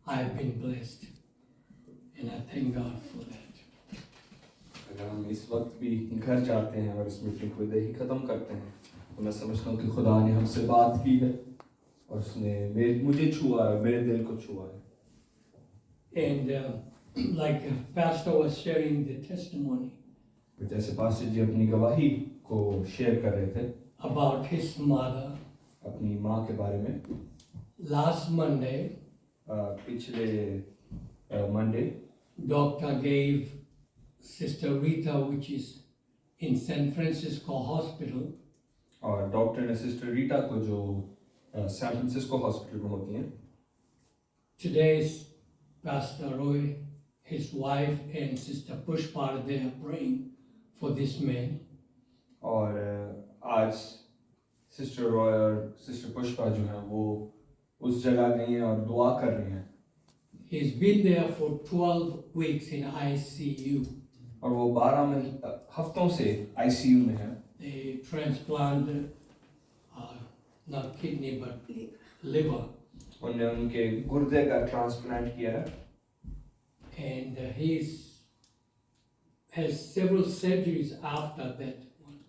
I've been blessed, and I thank God for that. अगर हम इस वक्त भी घर जाते हैं और इस मीटिंग को इधर ही ख़त्म करते हैं तो मैं समझता हूँ कि खुदा ने हमसे बात की है और उसने मुझे छुआ है, मेरे दिल को छुआ है. And like Pastor was sharing the testimony जैसे पास्टर जी अपनी गवाही को शेयर कर रहे थे about his mother, अपनी माँ के बारे में. last Monday, पिछले Monday doctor gave Sister Rita, which is in San Francisco Hospital, और डॉक्टर ने सिस्टर रीटा को जो सैन फ्रांसिस्को हॉस्पिटल में होती हैं. today's Pastor Roy, his wife, and Sister Pushpa, they are praying for this man. और आज सिस्टर रॉय और सिस्टर पुष्पा जो हैं वो उस जगह गई हैं और दुआ कर रही हैं. He's been there for 12 weeks in ICU. और वो 12 हफ्तों से आईसीयू में है. They transplanted not kidney but liver, उन्होंने उनके गुर्दे का ट्रांसप्लांट किया है. and has several surgeries after that one.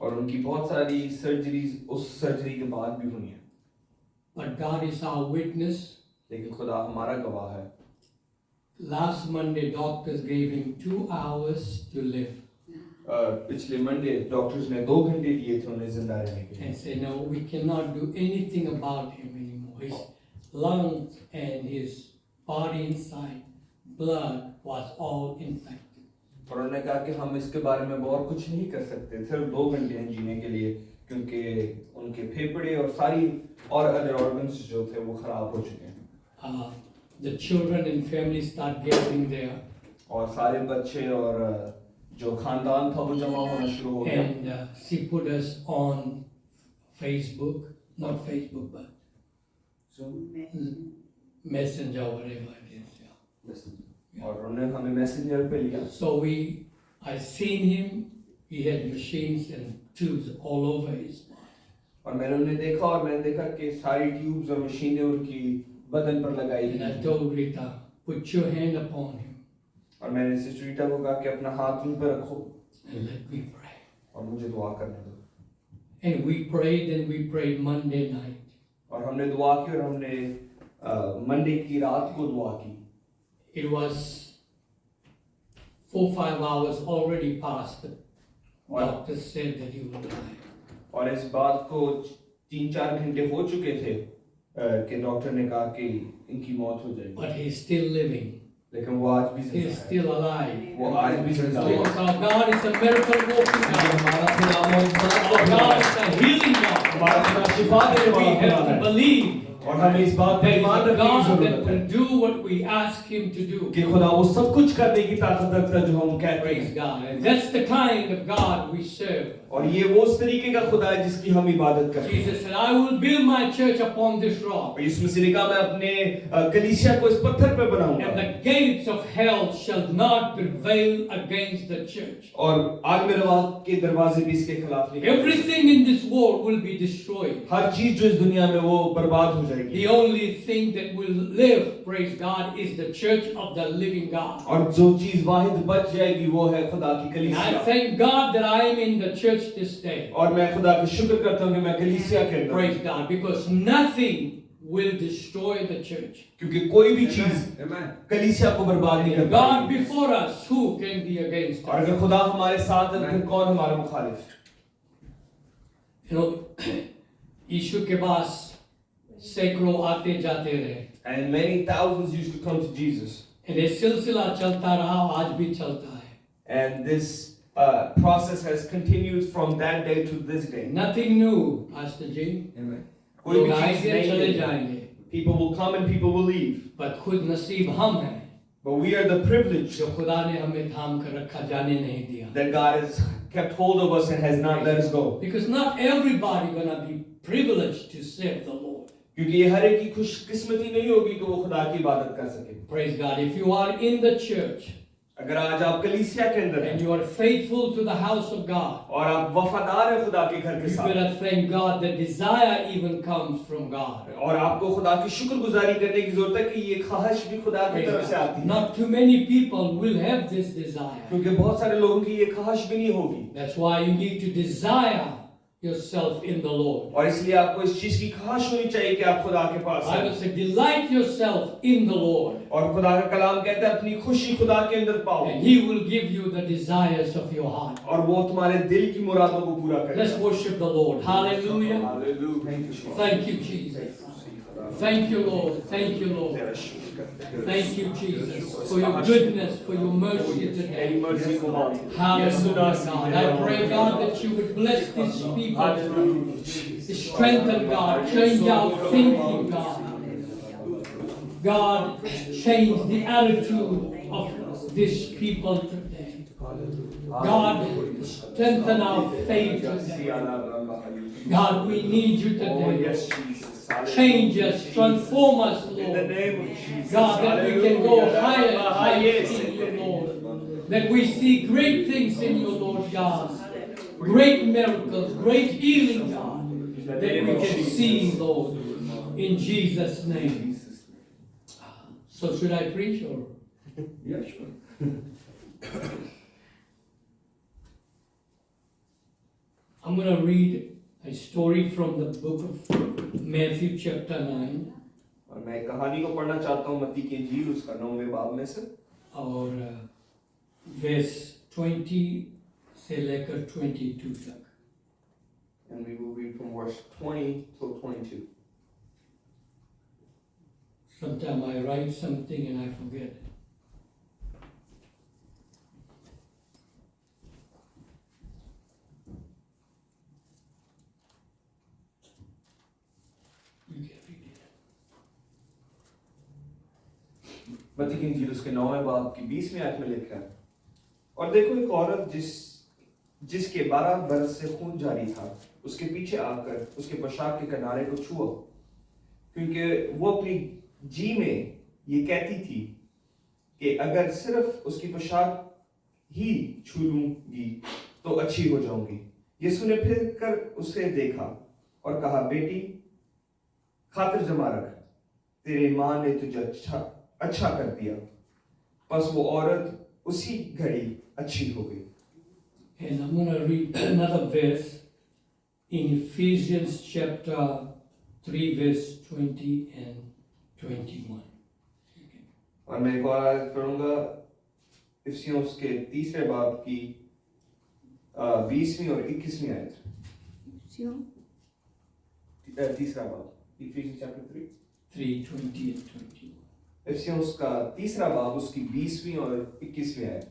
और उनकी बहुत सारी सर्जरीज उस सर्जरी के बाद भी हुई हैं. But God is our witness. लेकिन खुदा हमारा गवाह है. Last Monday, doctors gave him 2 hours to live. पिछले मंडे डॉक्टर्स ने 2 घंटे दिए थे उन्हें जिंदा रहने के लिए. And said, no, we cannot do anything about him anymore. His lungs and his body inside, blood was all infected. और उन्होंने कहा कि हम इसके बारे में और कुछ नहीं कर सकते, सिर्फ 2 घंटे हैं जीने के लिए, क्योंकि उनके फेफड़े और सारी और अदर ऑर्गन्स जो थे वो खराब हो चुके हैं. The children and family start gathering there. और सारे बच्चे और जो खानदान था वो जमा होना शुरू हो गया. And she put us on Facebook, not Facebook, but Messenger, whatever it is. Yeah. और उन्होंने हमें मैसेंजर पे लिया. So I seen him. He had machines and tubes all over his body. और मैंने उन्हें देखा और मैंने देखा कि सारी ट्यूब्स और मशीनें उनकी बदन पर लगाई And I गई. told Rita, put your hand upon him और मैंने सिस्टर रीटा को कहा कि अपना हाथ उन पर रखो and let me pray. और मुझे दुआ करने दो. And we prayed Monday night. और हमने दुआ की और हमने मंडे की रात को दुआ की. It was 4-5 hours already past. The doctor said that he would die. और इस बात को 3-4 घंटे हो चुके थे कि डॉक्टर ने कहा कि इनकी मौत हो जाएगी. But he's still living. लेकिन वो आज भी जिंदा He's है. still alive. वो आज भी जिंदा है. Because our God is a miracle working God. हमारा खुदा मौजूद Our God is a healing God. हमारा खुदा शिफा देने We वाला have खुदा to है. believe और हमें इस बात पे there is ईमान a रखने की God that जरूरत will है do what we ask Him to do. कि खुदा वो सब कुछ करने की ताकत रखता है जो हम कहते Praise हैं. God. And that's the kind of God we serve. और ये वो उस तरीके का खुदा है जिसकी हम इबादत करते हैं. Jesus said, I will build my church upon this rock, और यीशु मसीह ने कहा मैं अपने कलीसिया को इस पत्थर पे बनाऊंगा and the gates of hell shall not prevail against the church. और आग में रवा के दरवाजे भी इसके खिलाफ नहीं. Everything in this world will be destroyed. हर चीज जो इस दुनिया में वो बर्बाद हो जाएगी. The only thing that will live, praise God, is the church of the living God. और जो चीज वाहिद बच जाएगी वो है खुदा की And I कलीसिया. thank God that I am in the church this day. और मैं खुदा का शुक्र करता हूँ कि मैं कलीसिया के अंदर Praise हूँ. God, because nothing will destroy the church. क्योंकि कोई भी चीज कलीसिया को बर्बाद नहीं कर And God पाएगी. before us, who can be against और us? अगर खुदा हमारे साथ है तो फिर कौन हमारा मुखालिफ. You know, यीशु के पास सैकड़ों आते जाते रहे. And many thousands used to come to Jesus. And ये सिलसिला चलता रहा, आज भी चलता है. And this process has continued from that day to this day. Nothing new, Pastor Ji. Amen. कोई भी लोग चीज आएंगे, नहीं चले है. जाएंगे. People will come and people will leave. But खुद नसीब हम हैं But we are the privileged जो खुदा ने हमें थाम कर रखा, जाने नहीं दिया. that God has kept hold of us and has not let us go. Because not everybody gonna be privileged to serve the Lord. क्योंकि ये हर एक की खुशकिस्मती नहीं होगी कि वो खुदा की इबादत कर सके. Praise God. If you are in the church, अगर आज आप कलीसिया के अंदर and हैं you are faithful to the house of God, और आप वफादार हैं खुदा के घर के you साथ better thank God that desire even comes from God. और आपको खुदा की शुक्रगुजारी करने की जरूरत है कि ये ख्वाहिश भी खुदा की तरफ से आती है Not too many people will have this desire. क्योंकि बहुत सारे लोगों की ये ख्वाहिश भी नहीं होगी That's why you need to desire yourself in the Lord. और इसलिए आपको इस चीज की ख्वाहिश होनी चाहिए कि आप खुदा के पास I आए will say, delight yourself in the Lord, और खुदा का कलाम कहता है अपनी खुशी खुदा के अंदर पाओ and He will give you the desires of your heart. और वो तुम्हारे दिल की मुरादों को पूरा Let's करेगा worship the Lord. Hallelujah. Hallelujah. Thank you, Jesus. Thank you, Lord. Thank you, Lord. Thank you, Jesus, for your goodness, for your mercy today. Hallelujah, God. I pray, God, that you would bless these people. Strengthen, God. Change our thinking, God. God, change the attitude of these people today. God, strengthen our faith today. God, we need you today. Change us, transform us, Lord. In the name of Jesus. God, that we can go higher and higher in you, Lord. That we see great things in you, Lord God. Great miracles, great healing, God. That we can see, Lord. In Jesus' name. So should I preach or? Yeah, sure. I'm going to read a story from the book of Matthew chapter 9 और मैं एक कहानी को पढ़ना चाहता हूँ मत्ती की इंजील उसका 9वें बाब में से और verse 20 से लेकर 22 तक. and we will read from verse 20 till 22. Sometimes I write something and I forget. You can read it. मत्ती की इंजील उसके 9वें बाब की 20वीं आयत में लिखा है और देखो एक औरत जिसके 12 बरस से खून जारी था उसके पीछे आकर उसके पोशाक के किनारे को छुआ क्योंकि वो अपनी जी में ये कहती थी कि अगर सिर्फ उसकी पोशाक ही छू लूंगी तो अच्छी हो जाऊंगी। यीशु ने फिर कर उसे देखा और कहा बेटी खातिर जमा रख तेरे मां ने तुझे अच्छा कर दिया। बस वो औरत उसी घड़ी अच्छी हो गई। And I'm going to read another verse in Ephesians chapter 3 verse 20 and 21. और मैं एक और आयत पढ़ूंगा इफिसियों के 3 बाब की 20वीं और 21वीं आयत। तीसरा बाब इफिसियंस चैप्टर 3:20 and 21. इफिसियों का 3 बाब उसकी 20वीं और 21वीं आयत।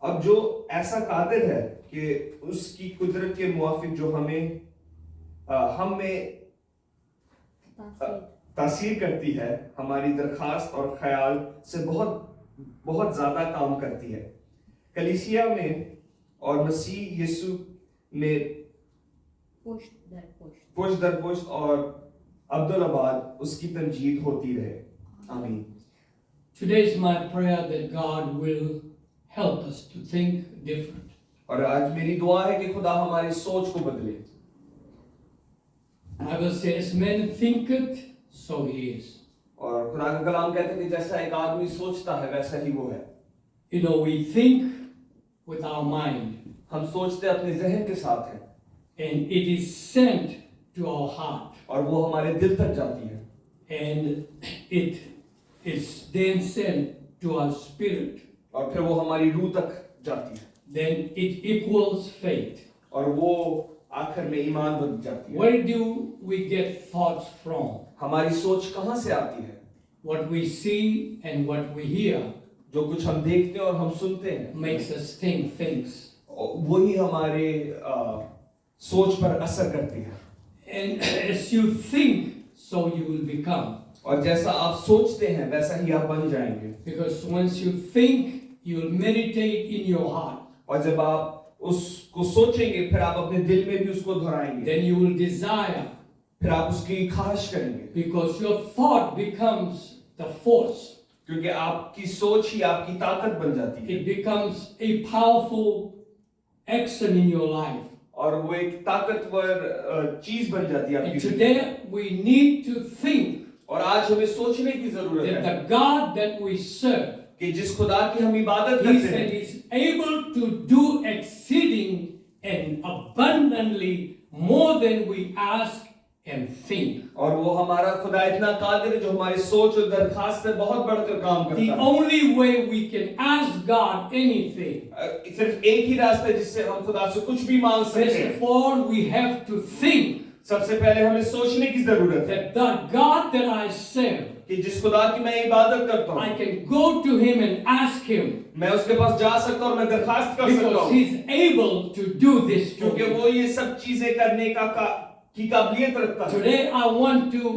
अब जो ऐसा कादिर है कि उसकी कुदरत के मुआफिक जो हम में तासीर करती है हमारी दरखास्त और ख्याल से बहुत ज्यादा काम करती है। कलीसिया में और मसीह यीशु में पुष्ट दर पुष्ट और अब्दुल-आबाद उसकी तमजीद होती रहे। आमीन। Today is my prayer that God will help us to think different. और आज मेरी दुआ है कि खुदा हमारी सोच को बदले। I will say, as man thinketh, so he is. और खुदा का कलाम कहता है कि जैसा एक आदमी सोचता है वैसा ही वो है। You know, we think with our mind, हम सोचते अपने जहन के साथ हैं and it is sent to our heart, और वो हमारे दिल तक जाती है and it is then sent to our spirit. और फिर वो हमारी रूह तक जाती है। Then it equals faith. और वो आखिर में ईमान बन जाती है। Where do we get thoughts from? हमारी सोच कहाँ से आती है? What we see and what we hear जो कुछ हम देखते हैं और हम सुनते हैं makes us think things. वही हमारे सोच पर असर करती है। And as you think, so you will become. और जैसा आप सोचते हैं वैसा ही आप बन जाएंगे। Because once you think, you will meditate in your heart. और जब आप उसको सोचेंगे फिर आप अपने दिल में भी उसको दोहराएंगे। Then you will desire. फिर आप उसकी ख्वाहिश करेंगे। Because your thought becomes the force. क्योंकि आपकी सोच ही आपकी ताकत बन जाती है It becomes a powerful action in your life. और वो एक ताकतवर चीज बन जाती है And आपकी जिंदगी today we need to think और आज हमें सोचने की जरूरत that है the God that we serve, कि जिस खुदा की हम इबादत He करते said हैं He's able to do exceeding and abundantly more than we ask and think. और वो हमारा खुदा इतना कादिर है जो हमारी सोच और दरखास्त से बहुत बढ़कर काम The करता है only way we can ask God anything, सिर्फ एक ही रास्ता है जिससे हम खुदा से कुछ भी मांग सकते first हैं of all, we have to think सबसे पहले हमें सोचने की जरूरत है that the God that I serve, कि जिस खुदा की मैं इबादत करता I हूँ can go to Him and ask Him मैं उसके पास जा सकता हूँ और मैं दरखास्त कर सकता because हूँ He's able to do this for क्योंकि me. वो ये सब चीजें करने की काबिलियत रखता है Today I want to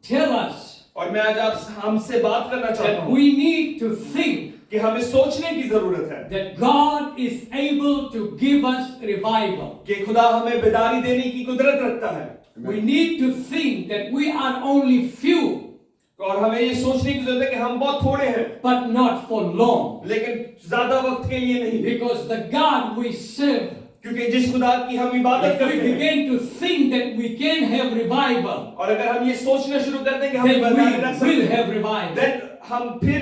tell us और मैं आज आप हमसे बात करना चाहता that हूँ we need to think कि हमें सोचने की जरूरत है that God is able to give us revival. कि खुदा हमें बेदारी देने की कुदरत रखता है We need to think that we are only few, और हमें ये सोचने की जरूरत है कि हम बहुत थोड़े हैं but not for long. लेकिन ज्यादा वक्त के लिए नहीं Because the God we serve, क्योंकि जिस खुदा की हम इबादत if we करते हैं begin to think that we can have revival, और अगर हम ये सोचना शुरू कर दें कि हम then बेदारी रख we सकते will हैं have revival. then हम फिर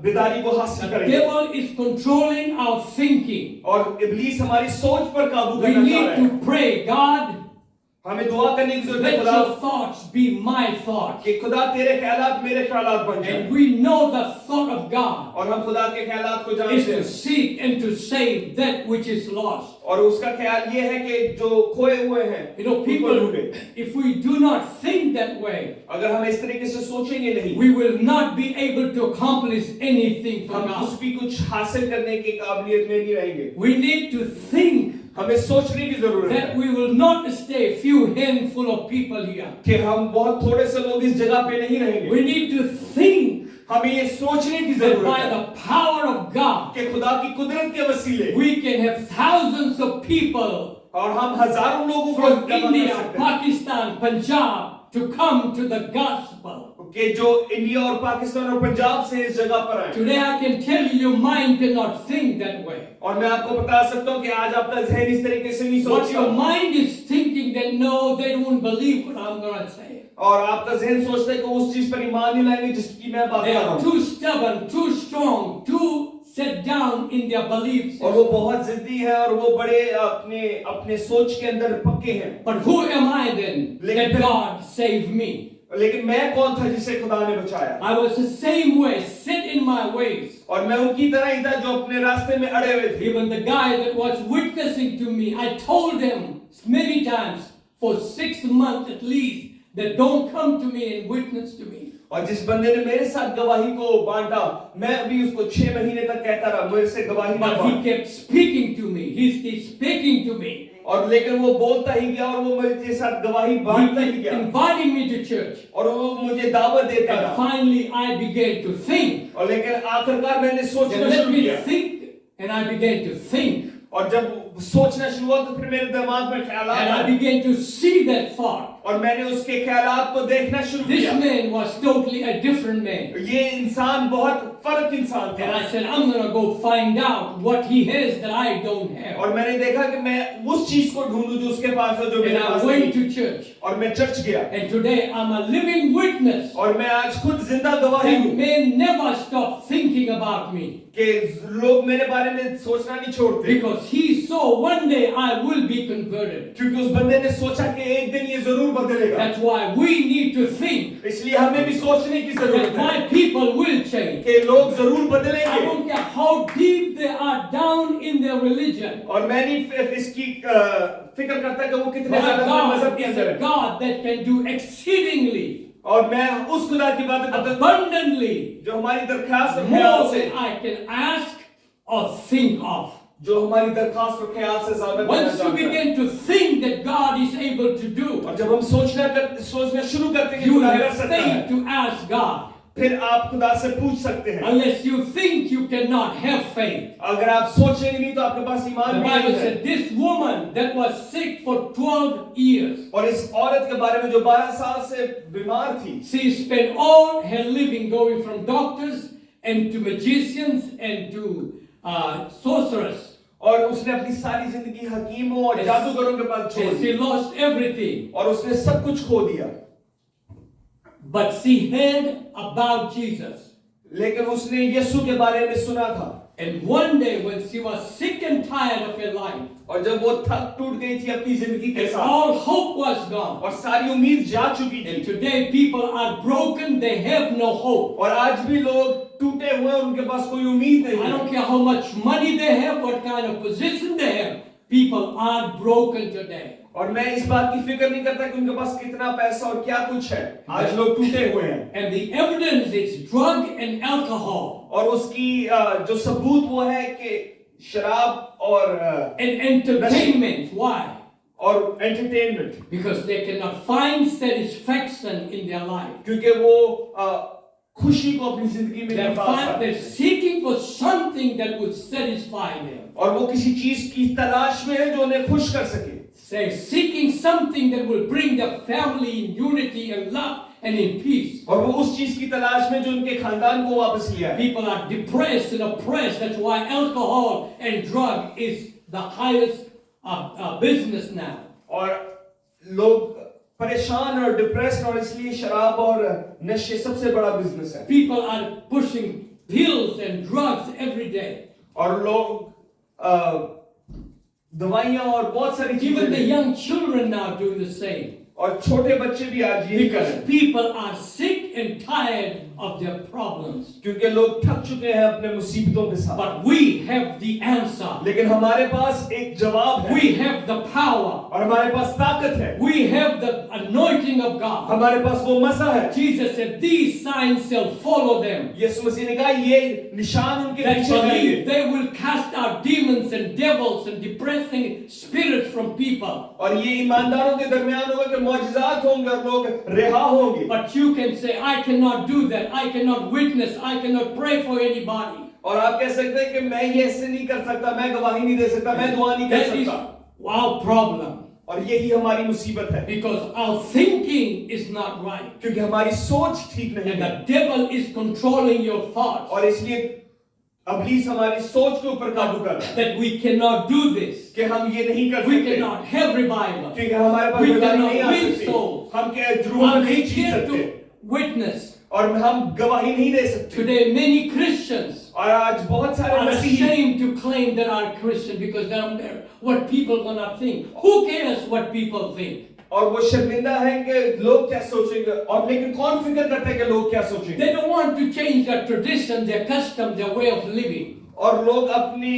बेदारी को हासिल The करेंगे devil is controlling our thinking. और इब्लीस हमारी सोच पर काबू We करना चाह need रहा है to pray, God, हमें दुआ करने की जरूरत है let खुदा your thoughts be my thoughts. कि खुदा तेरे ख्यालात मेरे ख्यालात बन जाएं And we know the thought of God और हम खुदा के ख्यालात को is जानते to हैं seek and to save that which is lost. और उसका ख्याल ये है कि जो खोए हुए हैं You know, उनको people, ढूंढे if we do not think that way, अगर हम इस तरीके से सोचेंगे नहीं we will not be able to accomplish anything for हम God. कुछ भी कुछ हासिल करने की काबिलियत में नहीं रहेंगे We need to think हमें सोचने की जरूरत that है we will not stay few handful of people here. कि हम बहुत थोड़े से लोग इस जगह पे नहीं रहेंगे We need to think हमें ये सोचने की that जरूरत by है the power of God, कि खुदा की कुदरत के वसीले we can have thousands of people और हम हजारों लोगों को from जमा कर India, सकते हैं Pakistan, Punjab to come to the gospel. कि जो इंडिया और पाकिस्तान और पंजाब से इस जगह पर आए Today I can tell you your mind cannot think that way. और मैं आपको बता सकता हूँ कि आज आपका ज़हन इस तरीके से नहीं What your सोचता mind is thinking that no, they won't believe what I'm going to say. और आपका ज़हन सोचता है कि उस चीज पर ईमान नहीं लाएंगे जिसकी मैं बात They कर रहा are हूँ too stubborn, too strong, too set down in their beliefs. और वो बहुत जिद्दी है और वो बड़े अपने अपने सोच के अंदर पक्के हैं But who am I then that God saved me? लेकिन मैं कौन था जिसे खुदा ने बचाया I was the same way, set in my ways. और मैं उनकी तरह ही था जो अपने रास्ते में अड़े हुए थे Even the guy that was witnessing to me, I told him many times for 6 months at least that don't come to me and witness to me. और जिस बंदे ने मेरे साथ गवाही को बांटा मैं भी उसको 6 महीने तक कहता रहा मेरे से गवाही ना But बांट he kept speaking to me. He's speaking to me. और लेकिन वो बोलता ही गया और वो मेरे साथ गवाही बांटता ही गया Inviting me to church. और वो मुझे दावत देता And रहा finally I began to think. और लेकिन आखिरकार मैंने And सोचना let शुरू me किया think. And I began to think. और जब सोचना शुरू हुआ तो फिर मेरे दिमाग में ख्यालात And I आए began to see that thought. और मैंने उसके ख्यालात को देखना शुरू This किया man was totally a different man. ये इंसान बहुत फर्क इंसान And था I said, I'm going to go find out what he has that I don't have. और मैंने देखा कि मैं उस चीज को ढूंढूं जो उसके पास है जो And मेरे I पास went नहीं to church. और मैं चर्च गया And today I'm a living witness और मैं आज खुद जिंदा गवाही that हूँ men never stop thinking about me. कि लोग मेरे बारे में सोचना नहीं छोड़ते Because he saw one day I will be converted. क्योंकि उस बंदे ने सोचा कि एक दिन ये जरूर बदलेगा That's why we need to think इसलिए हमें भी सोचने की that जरूरत है my people will change. कि लोग जरूर I बदलेंगे don't care how deep they are down in their religion. और मैं नहीं इसकी फिक्र करता कि वो कितने My ज्यादा God मजहब के is अंदर a है God that can do exceedingly, और मैं उस खुदा की बात करता हूं abundantly, जो हमारी दरखास्त और more ख्याल से than I can ask or think of. जो हमारी दरखास्त और ख्याल से ज्यादा करना Once you चाहता है begin to think that God is able to do, और जब हम सोचना शुरू करते हैं कि you खुदा have कर सकता है faith to ask God. फिर आप खुदा से पूछ सकते हैं। Unless you think you cannot have faith. अगर आप सोचेंगे नहीं तो आपके पास The ईमान भी Bible नहीं है। said this woman that was sick for 12 years, और इस औरत के बारे में जो 12 साल से बीमार थी, she spent all her living going from doctors and to magicians and to sorcerers. और उसने अपनी सारी जिंदगी हकीमों और जादूगरों के पास छोड़ And she the lost everything. और उसने सब कुछ खो दिया। But she heard about Jesus. लेकिन उसने यीशु के बारे में सुना था। And one day when she was sick and tired of her life, और जब वो थक टूट गई थी अपनी जिंदगी के and साथ all hope was gone, और सारी उम्मीद जा चुकी and थी, today people are broken, they have no hope. और आज भी लोग टूटे हुए, उनके पास कोई उम्मीद नहीं I है। don't care how much money they have, what kind of position they have, people are broken today. और मैं इस बात की फिक्र नहीं करता कि उनके पास कितना पैसा और क्या कुछ है, आज लोग टूटे हुए हैं। And the evidence is drug and alcohol और उसकी जो सबूत वो है कि शराब और and entertainment. Why? और entertainment, Because they cannot find satisfaction in their life. क्योंकि वो खुशी को अपनी जिंदगी में नहीं पा सकते। They're seeking for something that would satisfy them. और वो किसी चीज की तलाश में है जो उन्हें खुश कर सके। They're seeking something that will bring their family in unity and love and in peace. और वो उस चीज की तलाश में जो उनके खानदान को वापस ले आए। People are depressed and oppressed. That's why alcohol and drug is the highest business now. और लोग परेशान और डिप्रेस्ड, और इसलिए शराब और नशे सबसे बड़ा बिजनेस है। People are pushing pills and drugs every day. और लोग दवाइयां और बहुत सारी Even the चीजें, young children now doing the same. और छोटे बच्चे भी आज यही कर रहे Because हैं, people are sick and tired of their problems. क्योंकि लोग थक चुके हैं अपने मुसीबतों के साथ। But we have the answer. लेकिन हमारे पास एक जवाब है, We have the power. और हमारे पास ताकत है, We have the anointing of God. हमारे पास वो मसा है। Jesus said, these signs shall follow them. यीशु मसीह ने कहा ये निशान उनके That पीछे believe रहेंगे, they will cast out demons and devils and depressing spirits from people. और ये ईमानदारों के दरमियान होगा कि मौजज़ात होंगे और लोग रिहा होंगे। But you can say, I cannot do that. I cannot witness. I cannot pray for anybody. और आप कह सकते हैं कि मैं ये ऐसे नहीं कर सकता, मैं गवाही नहीं दे सकता, मैं दुआ नहीं कर That is सकता। our problem. और यही हमारी मुसीबत है, Because our thinking is not right. क्योंकि हमारी सोच ठीक नहीं And है, the devil is controlling your thoughts. और इसलिए अब्लीस हमारी सोच के ऊपर काबू कर रहा है That we cannot do this. कि हम ये नहीं कर We सकते, cannot have revival. क्योंकि हमारे पास We गवाही cannot नहीं आ win सकती, souls. हम के ध्रुव I'm नहीं जीत scared सकते, to witness. और हम गवाही नहीं दे सकते। Today, many Christians और आज बहुत सारे are मसीही ashamed to claim that are Christian because they don't care what people gonna think. Who cares what people think? और वो शर्मिंदा है कि लोग क्या सोचेंगे, और लेकिन कौन फिक्र करता है कि लोग क्या सोचेंगे। They don't want to change their tradition, their custom, their way of living. और लोग अपनी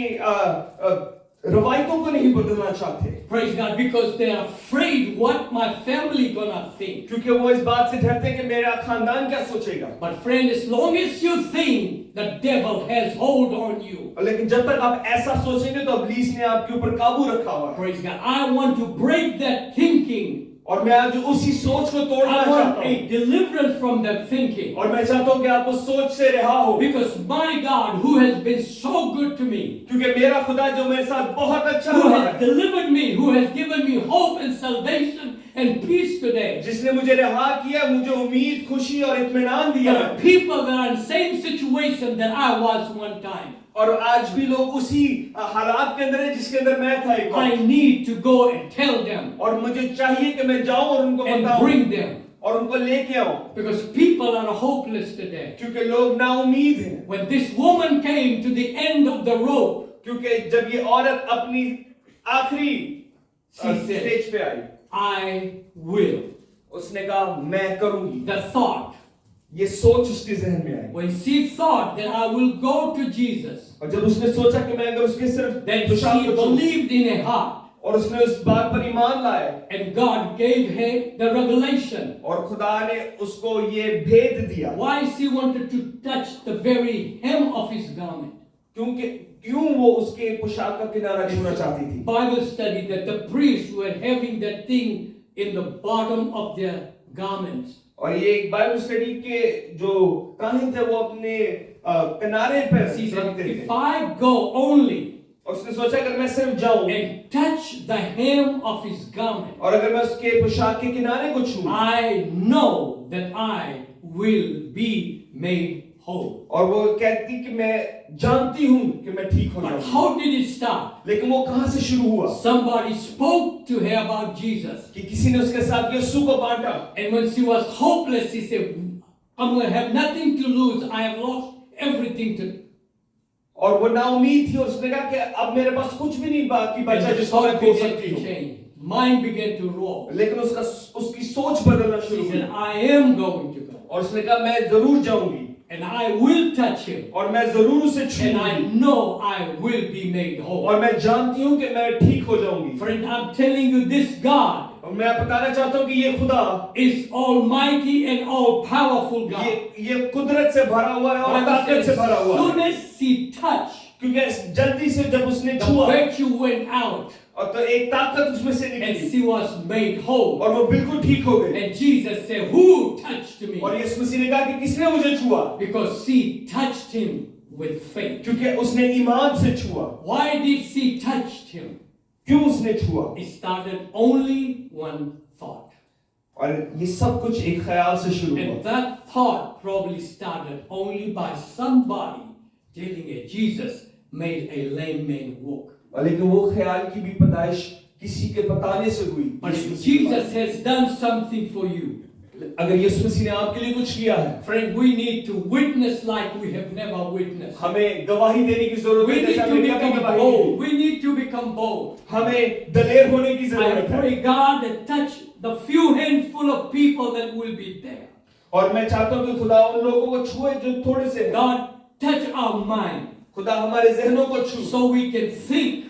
रवायतों को नहीं बदलना चाहते, Praise God, because they are afraid what my family gonna think. क्योंकि वो इस बात से डरते हैं कि मेरा खानदान क्या सोचेगा। But friend, as long as you think the devil has hold on you, और लेकिन जब तक आप ऐसा सोचेंगे तो इब्लीस ने आपके ऊपर काबू रखा हुआ है। praise God, I want to break that thinking. और मैं आज उसी सोच को तोड़ना I want चाहता a हूँ, deliverance from that thinking. और मैं चाहता हूँ कि आप उस सोच से रिहा हो, Because my God, who has been so good to me, क्योंकि मेरा खुदा जो मेरे साथ बहुत अच्छा who रहा has है, delivered me, who has given me hope and salvation and peace today. जिसने मुझे रिहा किया, मुझे उम्मीद, खुशी और इत्मीनान दिया There है। are people that are in the same situation that I was one time. और आज भी लोग उसी हालात के अंदर है जिसके अंदर मैं था एक I bar. need to go and tell them और मुझे चाहिए कि मैं जाऊं और उनको and बताऊं bring them. और उनको लेके आऊं, Because people are hopeless today. क्योंकि लोग नाउमीद हैं। When this woman came to the end of the rope, क्योंकि जब ये औरत अपनी आखिरी स्टेज पे आई, I will. उसने कहा मैं करूंगी। The thought, ये सोच उसके जहन में आई, when she thought that I will go to Jesus, और जब उसने सोचा कि मैं अगर उसके सिर्फ then पेशाब she को छूऊं, believed in her heart, और उसने उस बात पर ईमान लाया, and God gave her the revelation. और खुदा ने उसको ये भेद दिया। Why she wanted to touch the very hem of his garment. क्योंकि क्यों वो उसके पोशाक का किनारा छूना चाहती थी। Bible study that the priests were having that thing in the bottom of their garments. और ये एक बाइबल स्टडी के जो काहिन थे वो अपने किनारे पर He said, रखते if थे I go only और उसने सोचा अगर मैं सिर्फ जाऊं and touch the hem of his garment, और अगर मैं उसके पोशाक के किनारे को छूं I know that I will be made whole. और वो कहती कि मैं जानती हूं कि मैं ठीक हो But जाऊंगी how did it start? लेकिन वो कहां से शुरू हुआ Somebody spoke to her about Jesus. कि किसी ने उसके साथ यीशु को बांटा And when she was hopeless, she said, I'm going to have nothing to lose. I have lost everything to. और वो नाउमीद थी और उसने कहा कि अब मेरे पास कुछ भी नहीं बाकी And बचा the जिसको मैं thought खो began सकती to हूँ change. Mind began to roll. लेकिन उसकी सोच बदलना शुरू She हुई said, I am going to go. और उसने कहा मैं जरूर जाऊंगी And I will touch him. और मैं जरूर उसे And I छूऊंगी know I will be made whole. और मैं जानती हूँ कि मैं ठीक हो जाऊंगी Friend, I'm telling you, this God और मैं बताना चाहता हूँ कि ये खुदा is almighty and all powerful God. ये कुदरत से भरा हुआ है और ताकत से भरा As हुआ soon है as she touched, क्योंकि जल्दी से जब उसने the छुआ virtue went out और तो एक ताकत उसमें से and निकली she was made whole. और वो बिल्कुल ठीक हो गई And Jesus said, who touched me? और यीशु मसीह ने कहा कि किसने मुझे छुआ Because she touched him with faith. क्योंकि उसने ईमान से छुआ Why did she touch him? क्यों उसने छुआ It started only one thought. और ये सब कुछ एक ख्याल से शुरू And हुआ that thought probably started only by somebody telling her Jesus made a lame man walk. और लेकिन वो ख्याल की भी पैदाइश किसी के बताने से हुई But if Jesus has done something for you, अगर यीशु मसीह ने आपके लिए कुछ किया है friend, we need to witness like we have never witnessed. हमें गवाही देने की जरूरत We है need जैसे to हमने कभी become गवाही bold. The We need to become bold. हमें दलेर होने की I जरूरत है pray God that touch the few handful of people that will be there. और मैं चाहता हूँ कि खुदा उन लोगों को छुए जो थोड़े से हैं। God, touch our mind खुदा हमारे जहनों को छू so we can think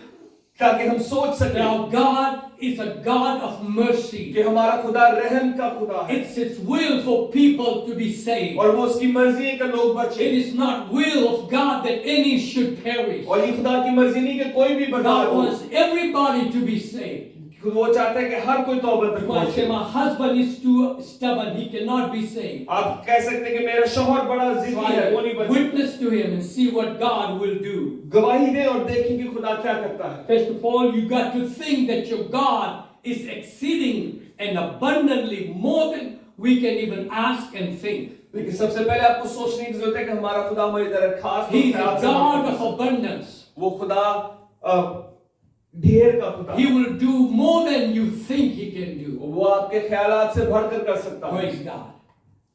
ताकि हम सोच that सकें our God is a God of mercy. कि हमारा खुदा रहम का खुदा है It's His will for people to be saved. और वो उसकी मर्जी है कि लोग It बचे is not will of God that any should perish. और ये खुदा की मर्जी नहीं कि कोई भी बर्बाद God हो wants everybody to be saved. वो चाहता है कि हर कोई तौबा तक You might say, पहुंचे my husband is too stubborn, he cannot be saved. आप कह सकते हैं कि मेरा शौहर बड़ा So जिद्दी है वो नहीं I बच witness to him and see what God will do. गवाही दे और देखें कि खुदा क्या करता है First of all, you got to think that your God is exceeding and abundantly more than we can even ask and think. लेकिन सबसे पहले आपको सोचने की जरूरत है कि हमारा खुदा हमारी तरह खास He is ख्याल a से God of abundance. वो खुदा ढेर का खुदा He will do more than you think He can do. वो आपके ख्यालात से भरकर कर सकता है Praise God.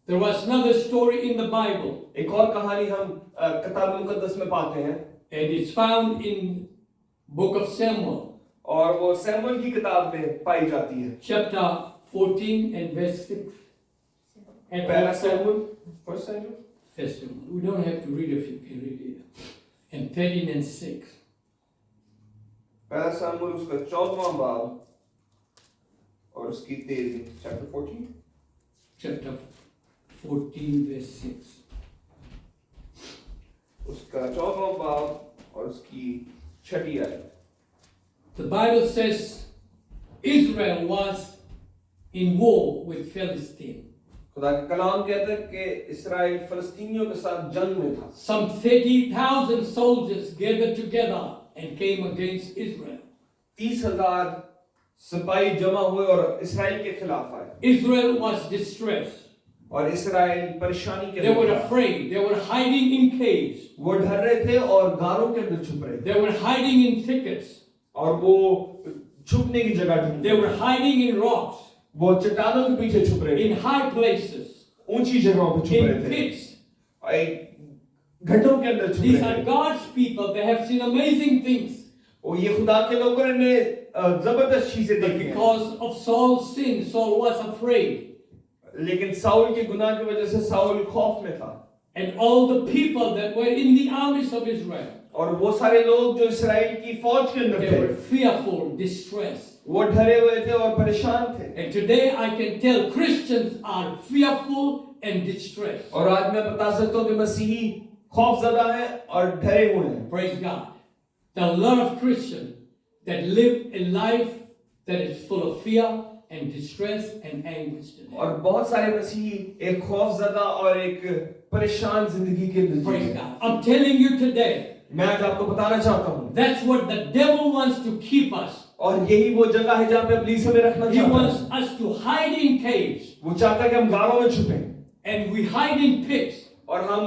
There was another story in the Bible, एक और कहानी हम किताब मुकद्दस में पाते हैं and it's found in Book of Samuel, और वो सैमुएल की किताब में पाई जाती है chapter 14 and verse 6. And पहला also, Samuel first Samuel First Samuel. We don't have to read if you can read it. And 13 and 6. पहला सैमुएल उसका 14वां बाब और उसकी 13 चैप्टर 14 Chapter 14, verse 6. उसका 14वां बाब और उसकी 6ठी आयत The Bible says Israel was in war with Philistine. खुदा का कलाम कहता है कि इस्राएल फिलिस्तीनियों के साथ जंग में था Some 30,000 soldiers gathered together and came against Israel. 30,000 सिपाही जमा हुए और इस्राएल के खिलाफ आए Israel was distressed. और इस्राएल परेशानी के They were अंदर था। afraid. They were hiding in caves. वो डर रहे थे और गारों के अंदर छुप रहे थे They were hiding in thickets. और वो छुपने की जगह ढूंढ They were hiding in rocks, वो चट्टानों के पीछे छुप रहे थे in high places, ऊंची जगहों पर छुप in रहे थे pits. और एक घटों के अंदर छुप These रहे are थे God's people. They have seen amazing things. और ये खुदा के लोगों ने जबरदस्त चीजें But देखी हैं। because of Saul's sin, Saul was afraid. लेकिन साउल के गुनाह की वजह से साउल खौफ में था And all the people that were in the armies of Israel, और वो सारे लोग जो इस्राएल की फौज के अंदर they थे were fearful, distressed. वो डरे हुए थे और परेशान थे And today I can tell Christians are fearful and distressed. और आज मैं बता सकता हूँ कि मसीही खौफजदा हैं और डरे हुए हैं Praise God. There are a lot of Christians that live a life that is full of fear and distress and anguish today. और बहुत सारे मसीही एक खौफजदा और एक परेशान जिंदगी के अंदर जी Praise रहे हैं। God. I'm telling you today, मैं आज आपको बताना चाहता हूँ that's what the devil wants to keep us. और यही वो जगह है जहाँ पे इब्लीस हमें रखना He चाहता wants है। us to hide in caves, वो चाहता है कि हम गारों में छुपें and we hide in pits और हम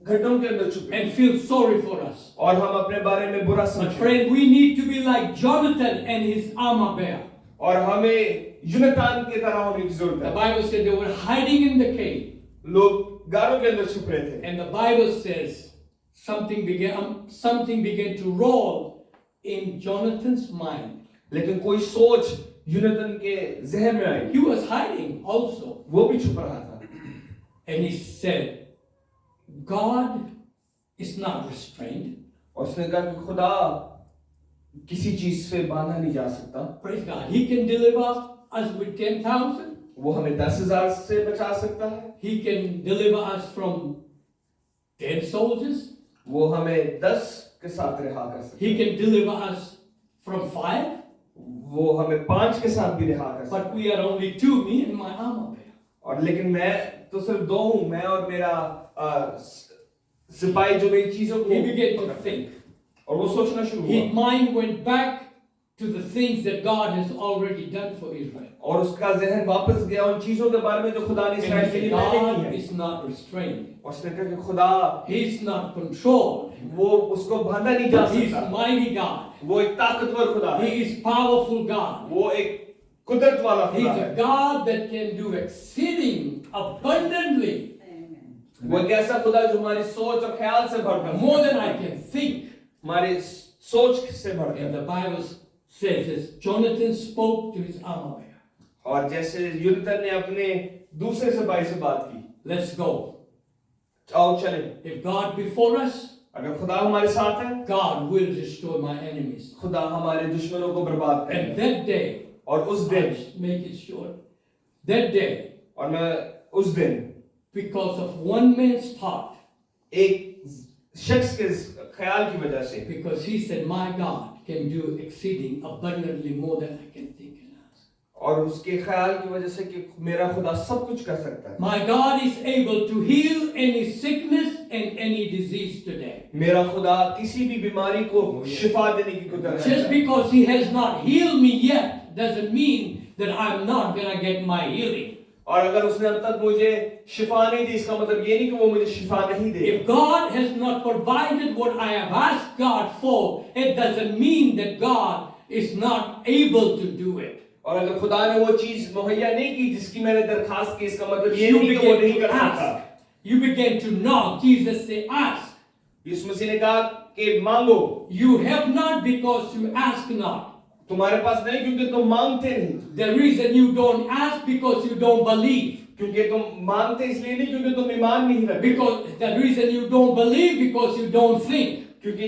गड्ढों के अंदर छुपें and feel sorry for us. और हम अपने बारे में बुरा But समझें। friend, we need to be like Jonathan and his armor bearer. और हमें यूनातान की तरह होने की जरूरत The है। Bible said they were hiding in the cave, लोग गारों के अंदर छुप रहे थे and the Bible says something began to roll in Jonathan's mind. लेकिन कोई सोच यूनातान के जहन में आई। He was hiding also, वो भी छुप रहा था and he said, God is not restrained. और उसने कहा कि खुदा किसी चीज से बांधा नहीं जा सकता। Praise God. He can deliver us with 10,000. वो हमें 10,000 से बचा सकता है। He can deliver us from 10 soldiers. वो हमें 10 के साथ रिहा कर सकता He can deliver us from 5. है। वो हमें 5 के साथ भी रिहा कर सकता But we are only 2, me and my armor bearer. है। और लेकिन मैं तो सिर्फ 2 हूँ, मैं और मेरा सिपाही जो मेरी चीजों को He began to think. और वो सोचना शुरू His हुआ mind went back to the things that God has already done for Israel. और उसका जहन वापस गया उन चीजों के बारे में जो खुदा ने And इस्राएल he के said, लिए पहले की God है। is not restrained. और उसने कहा कि खुदा He's not controlled. वो उसको बांधा नहीं जा He's सकता। mighty God. वो एक ताकतवर खुदा है। He is powerful God. वो एक कुदरत वाला He's खुदा a है। God that can do exceeding abundantly वो एक ऐसा खुदा जो हमारी सोच और ख्याल से बढ़कर more than I can think. हमारी सोच से And बढ़कर the Bible says this, Jonathan spoke to his armor bearer. और जैसे यूनातान ने अपने दूसरे सिपाही से बात की, Let's go. आओ चलें। If God be for us, अगर खुदा हमारे साथ है, God will destroy my enemies. खुदा हमारे दुश्मनों को बर्बाद And करेगा। that day, और उस I'll दिन just make it short. That day, और मैं उस दिन because of one man's thought, एक शख्स के ख्याल की वजह से, because he said, my God can do exceeding abundantly more than I can think and ask. और उसके ख्याल की वजह से कि मेरा खुदा सब कुछ कर सकता है। My God is able to heal any sickness and any disease today. मेरा खुदा किसी भी बीमारी को शिफा देने की कुदरत Just है। because he has not healed me yet doesn't mean that I'm not going to get my healing. और अगर उसने अब तक मुझे शिफा नहीं दी, इसका मतलब ये नहीं कि वो मुझे शिफा नहीं दे। If God has not provided what I have asked God for, it doesn't mean that God is not able to do it. और अगर खुदा ने वो चीज मुहैया नहीं की जिसकी मैंने दरखास्त की, इसका मतलब ये You नहीं कि वो नहीं begin कर to सकता। ask. You begin to knock. Jesus said, ask. यीशु मसीह ने कहा कि मांगो, You have not because you ask not. तुम्हारे पास नहीं क्योंकि तुम मांगते नहीं, The reason you don't ask because you don't believe. क्योंकि तुम मांगते इसलिए नहीं क्योंकि तुम ईमान नहीं रखते, Because the reason you don't believe because you don't think. क्योंकि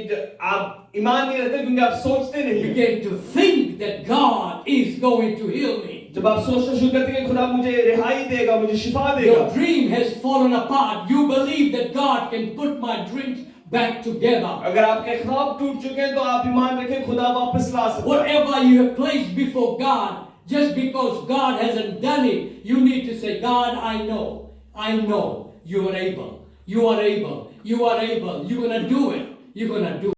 आप ईमान नहीं रखते क्योंकि आप सोचते नहीं। Begin to think that God is going to heal me. जब आप सोचना शुरू करते हैं कि खुदा मुझे रिहाई देगा, मुझे शिफा देगा, Your dream has fallen apart. You believe that God can put my dreams back together. अगर आपके ख्वाब टूट चुके हैं तो आप ईमान रखें खुदा वापस ला सकता है। Whatever you have placed before God, just because God hasn't done it, you need to say, God, I know you are able. You are able. You are able. You're going to do it. You're going to do it.